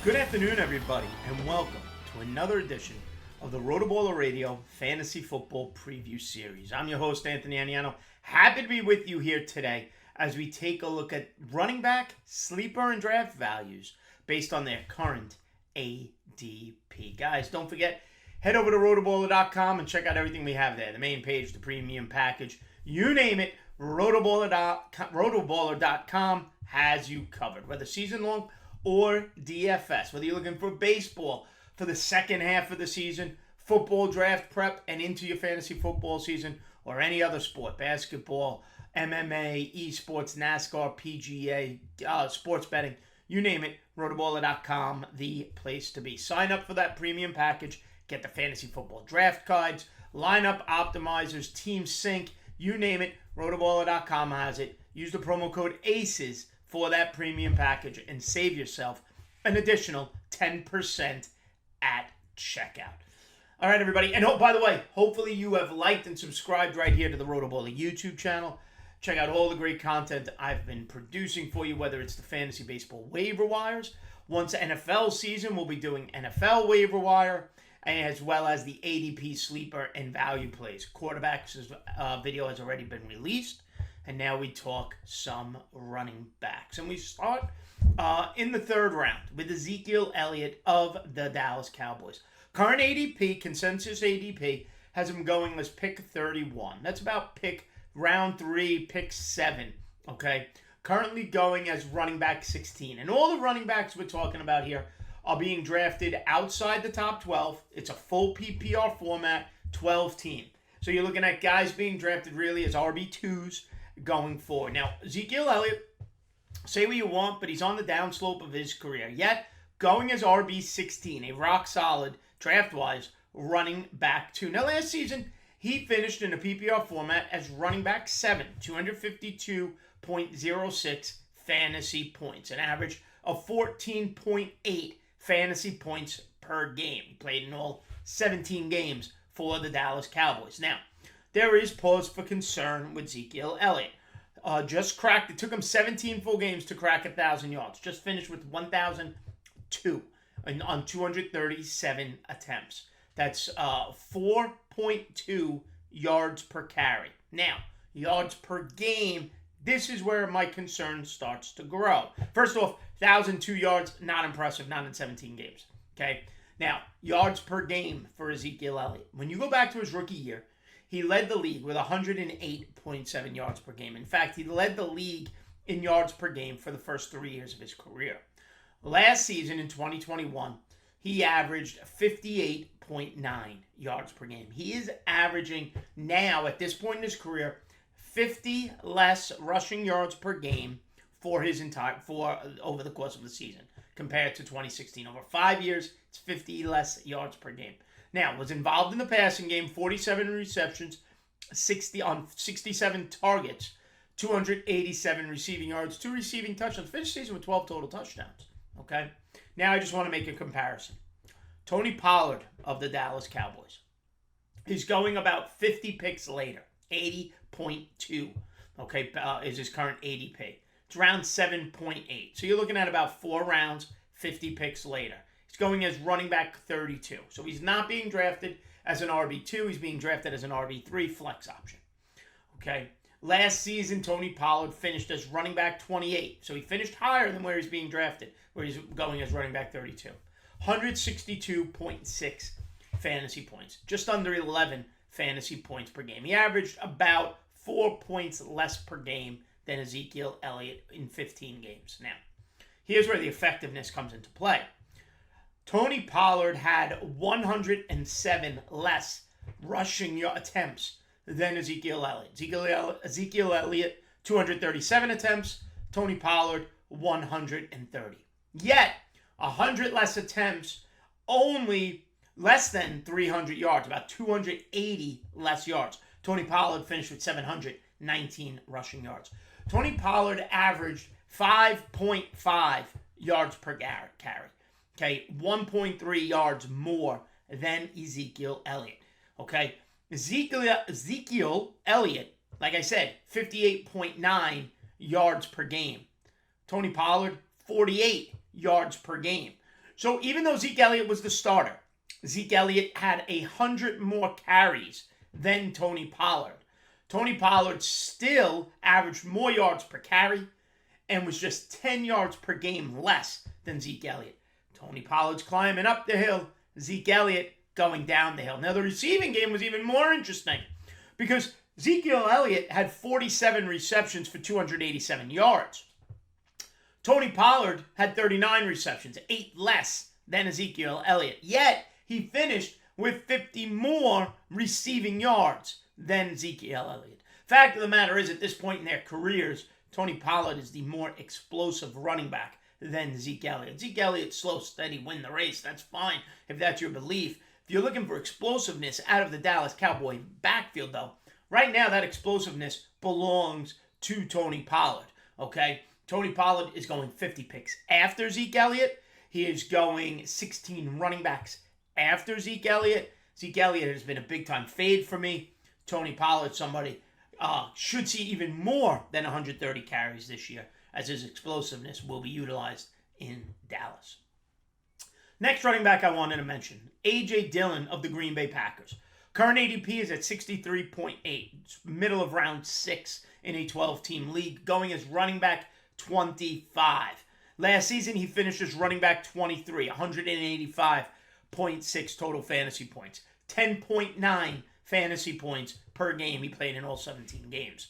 Good afternoon, everybody, and welcome to another edition of the RotoBaller Radio Fantasy Football Preview Series. I'm your host, Anthony Aniano. Happy to be with you here today as we take a look at running back, sleeper, and draft values based on their current ADP. Guys, don't forget, head over to rotoballer.com and check out everything we have there. The main page, the premium package, you name it, rotoballer.com has you covered. Whether season long or DFS, whether you're looking for baseball for the second half of the season, football draft prep, and into your fantasy football season, or any other sport, basketball, MMA, esports, NASCAR, PGA, sports betting, you name it, rotoballer.com, the place to be. Sign up for that premium package, get the fantasy football draft guides, lineup optimizers, team sync, you name it, rotoballer.com has it. Use the promo code ACES for that premium package and save yourself an additional 10% at checkout. All right, everybody. And by the way, hopefully you have liked and subscribed right here to the RotoBaller YouTube channel. Check out all the great content I've been producing for you, whether it's the fantasy baseball waiver wires. Once NFL season, we'll be doing NFL waiver wire, as well as the ADP sleeper and value plays. Quarterbacks video has already been released. And now we talk some running backs. And we start in the third round with Ezekiel Elliott of the Dallas Cowboys. Current ADP, consensus ADP, has him going as pick 31. That's about pick round 3, pick 7. Okay? Currently going as running back 16. And all the running backs we're talking about here are being drafted outside the top 12. It's a full PPR format, 12 team. So you're looking at guys being drafted really as RB2s. Going forward. Now, Ezekiel Elliott, say what you want, but he's on the downslope of his career. Yet, going as RB16, a rock-solid, draft-wise, running back 2. Now, last season, he finished in a PPR format as running back 7, 252.06 fantasy points, an average of 14.8 fantasy points per game. He played in all 17 games for the Dallas Cowboys. Now, there is pause for concern with Ezekiel Elliott. It took him 17 full games to crack 1,000 yards. Just finished with 1,002 on 237 attempts. That's 4.2 yards per carry. Now, yards per game, this is where my concern starts to grow. First off, 1,002 yards, not impressive, not in 17 games. Okay? Now, yards per game for Ezekiel Elliott. When you go back to his rookie year, he led the league with 108.7 yards per game. In fact, he led the league in yards per game for the first 3 years of his career. Last season, in 2021, he averaged 58.9 yards per game. He is averaging now, at this point in his career, 50 less rushing yards per game for over the course of the season compared to 2016. Over 5 years, it's 50 less yards per game. Now, was involved in the passing game, 47 receptions, 67 targets, 287 receiving yards, 2 receiving touchdowns. Finished the season with 12 total touchdowns. Okay? Now I just want to make a comparison. Tony Pollard of the Dallas Cowboys is going about 50 picks later, 80.2, okay, is his current ADP. It's round 7.8. So you're looking at about 4 rounds, 50 picks later. He's going as running back 32. So he's not being drafted as an RB2. He's being drafted as an RB3 flex option. Okay. Last season, Tony Pollard finished as running back 28. So he finished higher than where he's being drafted, where he's going as running back 32. 162.6 fantasy points. Just under 11 fantasy points per game. He averaged about 4 points less per game than Ezekiel Elliott in 15 games. Now, here's where the effectiveness comes into play. Tony Pollard had 107 less rushing attempts than Ezekiel Elliott. Ezekiel Elliott, 237 attempts. Tony Pollard, 130. Yet, 100 less attempts, only less than 300 yards, about 280 less yards. Tony Pollard finished with 719 rushing yards. Tony Pollard averaged 5.5 yards per carry. Okay, 1.3 yards more than Ezekiel Elliott. Okay, Ezekiel Elliott, like I said, 58.9 yards per game. Tony Pollard, 48 yards per game. So even though Zeke Elliott was the starter, Zeke Elliott had 100 more carries than Tony Pollard. Tony Pollard still averaged more yards per carry and was just 10 yards per game less than Zeke Elliott. Tony Pollard's climbing up the hill, Zeke Elliott going down the hill. Now, the receiving game was even more interesting because Ezekiel Elliott had 47 receptions for 287 yards. Tony Pollard had 39 receptions, 8 less than Ezekiel Elliott. Yet, he finished with 50 more receiving yards than Ezekiel Elliott. Fact of the matter is, at this point in their careers, Tony Pollard is the more explosive running back than Zeke Elliott. Zeke Elliott, slow, steady, win the race. That's fine if that's your belief. If you're looking for explosiveness out of the Dallas Cowboy backfield, though, right now that explosiveness belongs to Tony Pollard, okay? Tony Pollard is going 50 picks after Zeke Elliott. He is going 16 running backs after Zeke Elliott. Zeke Elliott has been a big-time fade for me. Tony Pollard, somebody should see even more than 130 carries this year, as his explosiveness will be utilized in Dallas. Next running back I wanted to mention, A.J. Dillon of the Green Bay Packers. Current ADP is at 63.8. It's middle of round 6 in a 12-team league, going as running back 25. Last season, he finished as running back 23, 185.6 total fantasy points, 10.9 fantasy points per game he played in all 17 games.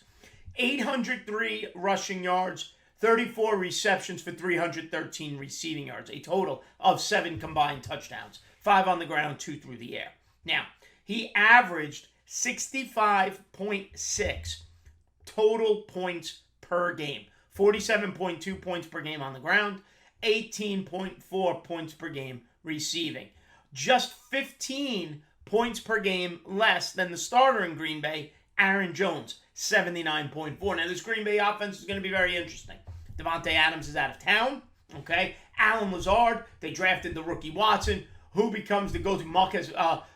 803 rushing yards, 34 receptions for 313 receiving yards, a total of 7 combined touchdowns, 5 on the ground, 2 through the air. Now, he averaged 65.6 total points per game, 47.2 points per game on the ground, 18.4 points per game receiving. Just 15 points per game less than the starter in Green Bay, Aaron Jones, 79.4. Now, this Green Bay offense is going to be very interesting. Devontae Adams is out of town, okay? Alan Lazard, they drafted the rookie Watson, who becomes the go-to. Marquez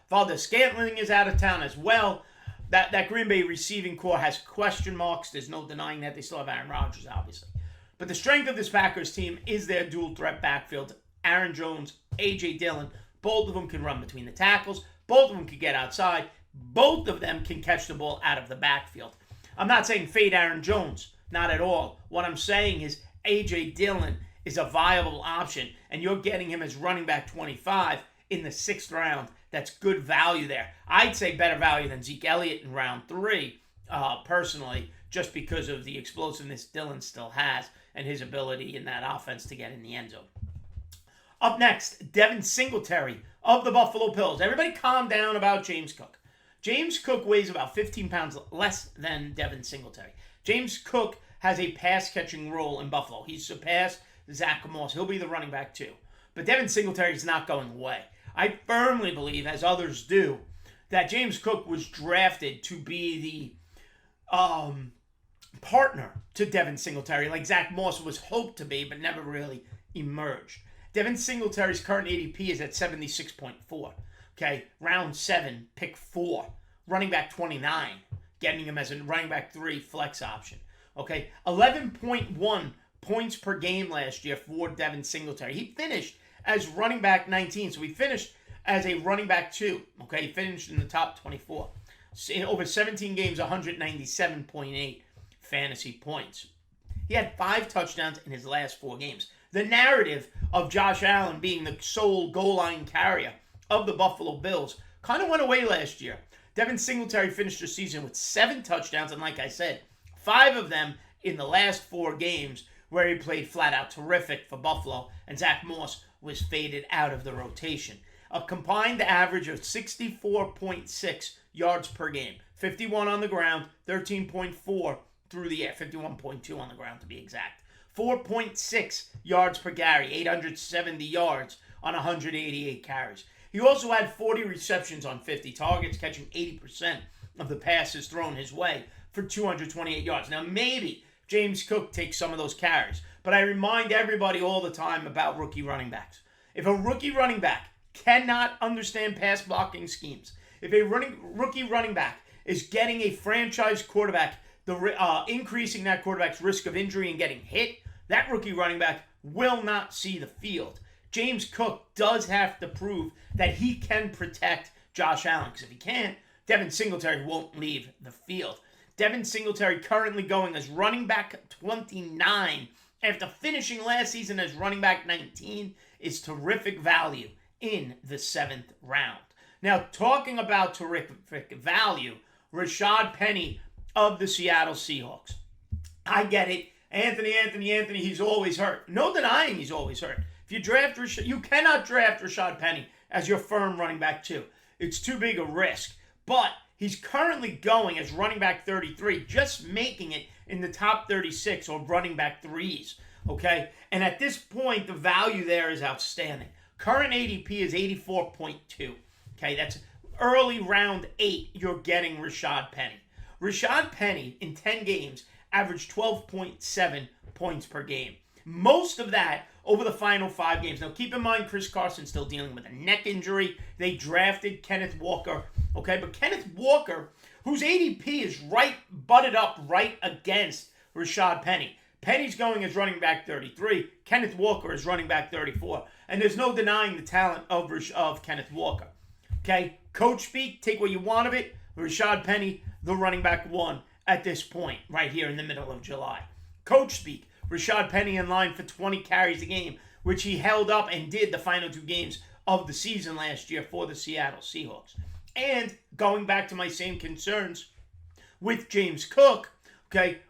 Valdez-Scantling is out of town as well. That Green Bay receiving core has question marks. There's no denying that. They still have Aaron Rodgers, obviously. But the strength of this Packers team is their dual-threat backfield. Aaron Jones, A.J. Dillon, both of them can run between the tackles. Both of them can get outside. Both of them can catch the ball out of the backfield. I'm not saying fade Aaron Jones. Not at all. What I'm saying is A.J. Dillon is a viable option, and you're getting him as running back 25 in the 6th round. That's good value there. I'd say better value than Zeke Elliott in round 3, personally, just because of the explosiveness Dillon still has and his ability in that offense to get in the end zone. Up next, Devin Singletary of the Buffalo Bills. Everybody calm down about James Cook. James Cook weighs about 15 pounds less than Devin Singletary. James Cook has a pass-catching role in Buffalo. He's surpassed Zach Moss. He'll be the running back too. But Devin Singletary is not going away. I firmly believe, as others do, that James Cook was drafted to be the partner to Devin Singletary, like Zach Moss was hoped to be, but never really emerged. Devin Singletary's current ADP is at 76.4. Okay, round 7, pick 4, running back 29, getting him as a running back 3 flex option. Okay, 11.1 points per game last year for Devin Singletary. He finished as running back 19, so he finished as a running back 2. Okay, he finished in the top 24. In over 17 games, 197.8 fantasy points. He had 5 touchdowns in his last 4 games. The narrative of Josh Allen being the sole goal line carrier of the Buffalo Bills kind of went away last year. Devin Singletary finished the season with 7 touchdowns, and like I said, 5 of them in the last 4 games where he played flat out terrific for Buffalo, and Zach Moss was faded out of the rotation. A combined average of 64.6 yards per game, 51 on the ground, 13.4 through the air, 51.2 on the ground to be exact. 4.6 yards per carry, 870 yards on 188 carries. He also had 40 receptions on 50 targets, catching 80% of the passes thrown his way for 228 yards. Now, maybe James Cook takes some of those carries, but I remind everybody all the time about rookie running backs. If a rookie running back cannot understand pass blocking schemes, if a rookie running back is getting a franchise quarterback, increasing that quarterback's risk of injury and getting hit, that rookie running back will not see the field. James Cook does have to prove that he can protect Josh Allen. Because if he can't, Devin Singletary won't leave the field. Devin Singletary currently going as running back 29 after finishing last season as running back 19 is terrific value in the 7th round. Now, talking about terrific value, Rashad Penny of the Seattle Seahawks. I get it. Anthony, he's always hurt. No denying he's always hurt. If you draft Rashad, you cannot draft Rashad Penny as your firm running back 2. It's too big a risk. But he's currently going as running back 33, just making it in the top 36 or running back 3s. Okay? And at this point, the value there is outstanding. Current ADP is 84.2. Okay? That's early round 8, you're getting Rashad Penny. Rashad Penny, in 10 games, averaged 12.7 points per game. Most of that over the final 5 games. Now, keep in mind, Chris Carson's still dealing with a neck injury. They drafted Kenneth Walker. Okay, but Kenneth Walker, whose ADP is butted up right against Rashad Penny. Penny's going as running back 33. Kenneth Walker is running back 34. And there's no denying the talent of Kenneth Walker. Okay, coach speak, take what you want of it. Rashad Penny, the running back 1 at this point, right here in the middle of July. Coach speak, Rashad Penny in line for 20 carries a game, which he held up and did the final 2 games of the season last year for the Seattle Seahawks. And going back to my same concerns with James Cook, okay,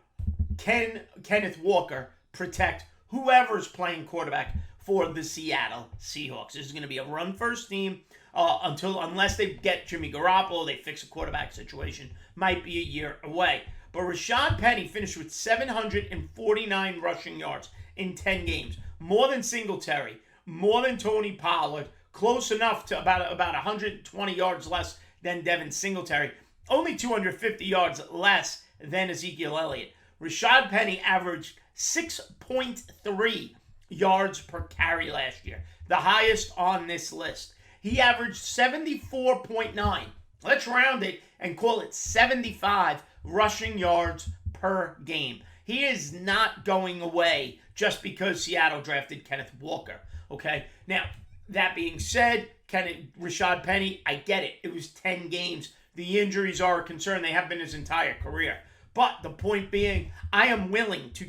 can Kenneth Walker protect whoever's playing quarterback for the Seattle Seahawks? This is going to be a run-first team unless they get Jimmy Garoppolo, they fix a quarterback situation. Might be a year away. But Rashad Penny finished with 749 rushing yards in 10 games. More than Singletary, more than Tony Pollard, close enough to about 120 yards less than Devin Singletary. Only 250 yards less than Ezekiel Elliott. Rashad Penny averaged 6.3 yards per carry last year, the highest on this list. He averaged 74.9. Let's round it and call it 75 rushing yards per game. He is not going away just because Seattle drafted Kenneth Walker. Okay? Now, that being said, Rashad Penny, I get it. It was 10 games. The injuries are a concern. They have been his entire career. But the point being, I am willing to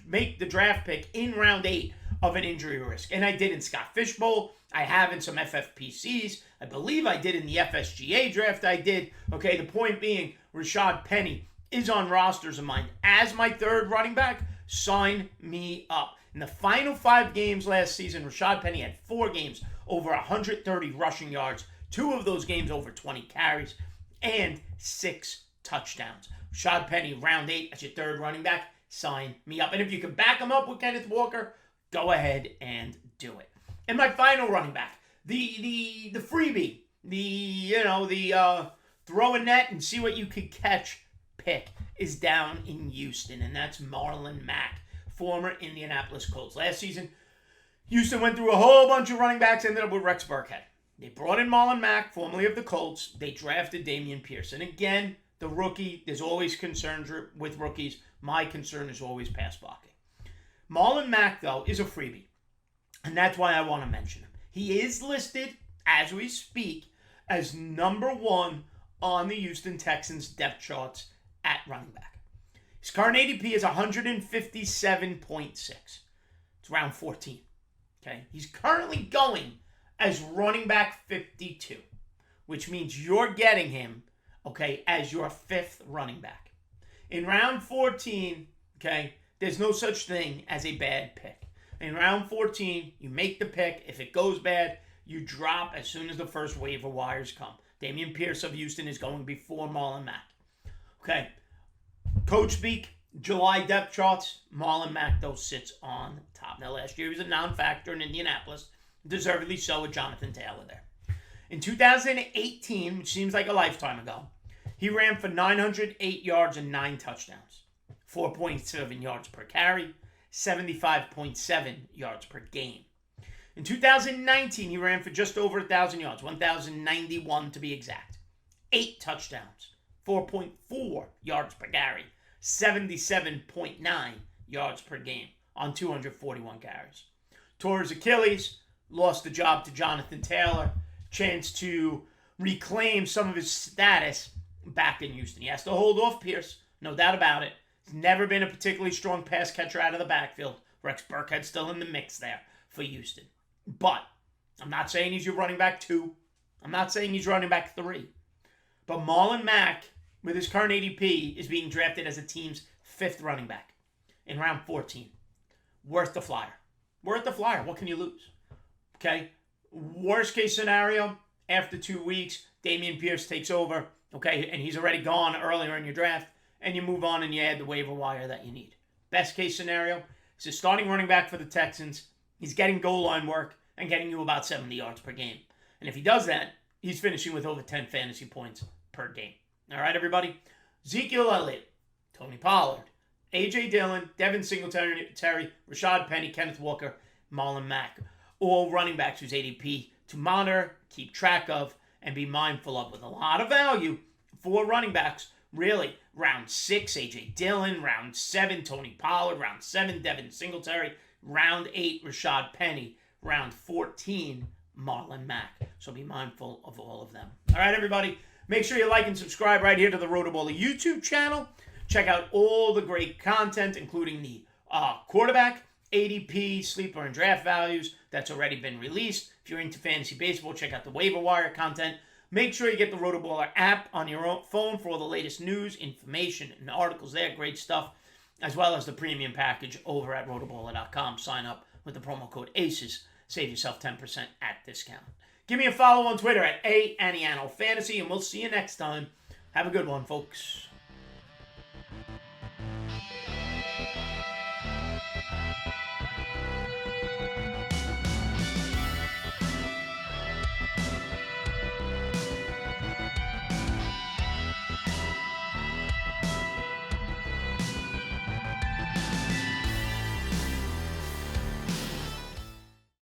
make the draft pick in round 8 of an injury risk. And I did in Scott Fishbowl. I have in some FFPCs. I believe I did in the FSGA draft I did. Okay, the point being, Rashad Penny is on rosters of mine as my 3rd running back. Sign me up. In the final 5 games last season, Rashad Penny had 4 games over 130 rushing yards, 2 of those games over 20 carries, and 6 touchdowns. Rashad Penny, round 8 as your 3rd running back. Sign me up. And if you can back him up with Kenneth Walker, go ahead and do it. And my final running back, the freebie, the throw a net and see what you could catch pick is down in Houston, and that's Marlon Mack, former Indianapolis Colts. Last season, Houston went through a whole bunch of running backs, ended up with Rex Burkhead. They brought in Marlon Mack, formerly of the Colts. They drafted Damian Pierce. And again, the rookie, there's always concerns with rookies. My concern is always pass blocking. Marlon Mack, though, is a freebie. And that's why I want to mention him. He is listed, as we speak, as number 1 on the Houston Texans depth charts at running back. His current ADP is 157.6. It's round 14. Okay? He's currently going as running back 52, which means you're getting him, okay, as your 5th running back. In round 14, okay, there's no such thing as a bad pick. In round 14, you make the pick. If it goes bad, you drop as soon as the first waiver wires come. Damian Pierce of Houston is going before Marlon Mack. Okay. Coach speak, July depth charts, Marlon Mack, though, sits on top. Now, last year he was a non-factor in Indianapolis. Deservedly so with Jonathan Taylor there. In 2018, which seems like a lifetime ago, he ran for 908 yards and 9 touchdowns. 4.7 yards per carry. 75.7 yards per game. In 2019, he ran for just over 1,000 yards, 1,091 to be exact. 8 touchdowns, 4.4 yards per carry, 77.9 yards per game on 241 carries. Tore his Achilles, lost the job to Jonathan Taylor. Chance to reclaim some of his status back in Houston. He has to hold off Pierce, no doubt about it. He's never been a particularly strong pass catcher out of the backfield. Rex Burkhead's still in the mix there for Houston. But I'm not saying he's your running back 2. I'm not saying he's running back 3. But Marlon Mack, with his current ADP, is being drafted as a team's 5th running back in round 14. Worth the flyer. Worth the flyer. What can you lose? Okay? Worst case scenario, after 2 weeks, Dameon Pierce takes over, okay, and he's already gone earlier in your draft, and you move on and you add the waiver wire that you need. Best case scenario, he's a starting running back for the Texans. He's getting goal line work and getting you about 70 yards per game. And if he does that, he's finishing with over 10 fantasy points per game. All right, everybody? Ezekiel Elliott, Tony Pollard, A.J. Dillon, Devin Singletary, Rashad Penny, Kenneth Walker, Marlon Mack. All running backs whose ADP to monitor, keep track of, and be mindful of, with a lot of value for running backs. Really, round 6, A.J. Dillon, round 7, Tony Pollard, round 7, Devin Singletary, round 8, Rashad Penny, round 14, Marlon Mack. So be mindful of all of them. All right, everybody, make sure you like and subscribe right here to the RotoBaller YouTube channel. Check out all the great content, including the quarterback, ADP, sleeper, and draft values that's already been released. If you're into fantasy baseball, check out the waiver wire content. Make sure you get the RotoBaller app on your own phone for all the latest news, information, and articles there. Great stuff. As well as the premium package over at rotoballer.com. Sign up with the promo code ACES. Save yourself 10% at discount. Give me a follow on Twitter at @Aniano Fantasy, and we'll see you next time. Have a good one, folks.